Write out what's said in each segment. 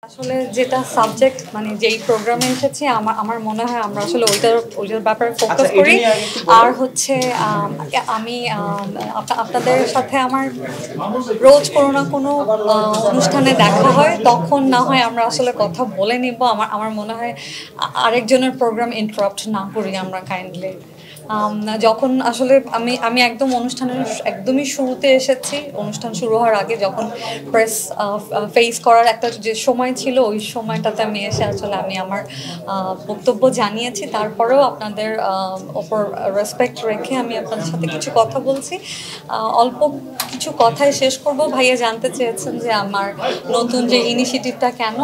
আসলে যেটা সাবজেক্ট মানে যেই প্রোগ্রামে এসেছি আমার মনে হয় আমরা আসলে ওইটার ব্যাপারে ফোকাস করি। আর হচ্ছে আমি আপনাদের সাথে আমার রোজ কোনো না কোনো অনুষ্ঠানে দেখা হয়, তখন না হয় আমরা আসলে কথা বলে নিব। আমার মনে হয় আরেকজনের প্রোগ্রাম ইন্টারাপ্ট না করি আমরা কাইন্ডলি। যখন আসলে আমি একদম অনুষ্ঠানের একদমই শুরুতে এসেছি, অনুষ্ঠান শুরু হওয়ার আগে যখন প্রেস ফেস করার একটা যে সময় ছিল, ওই সময়টাতে আমি এসে আসলে আমি আমার বক্তব্য জানিয়েছি। তারপরেও আপনাদের ওপর রেসপেক্ট রেখে আমি আপনাদের সাথে কিছু কথা বলছি। অল্প কিছু কথাই শেষ করব। ভাইয়া জানতে চেয়েছেন যে আমার নতুন যে ইনিশিয়েটিভটা কেন।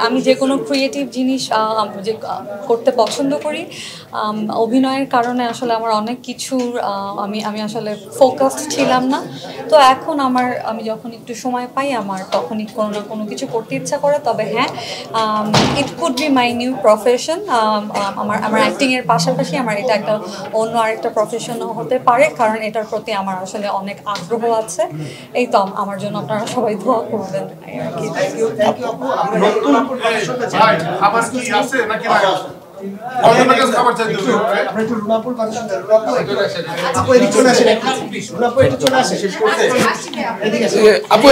আমি যে কোনো ক্রিয়েটিভ জিনিস যে করতে পছন্দ করি। অভিনয়ের কারণে আসলে আমার অনেক কিছু আমি আসলে ফোকাসড ছিলাম না। তো এখন আমি যখন একটু সময় পাই আমার তখনই কোনো না কোনো কিছু করতে ইচ্ছা করে। তবে হ্যাঁ, it could be my new profession. আমার অ্যাক্টিংয়ের পাশাপাশি আমার এটা একটা অন্য আরেকটা প্রফেশনও হতে পারে, কারণ এটার প্রতি আমার আসলে অনেক আগ্রহ আছে। এই তো আমার জন্য আপনারা সবাই দোয়া করবেন। আপু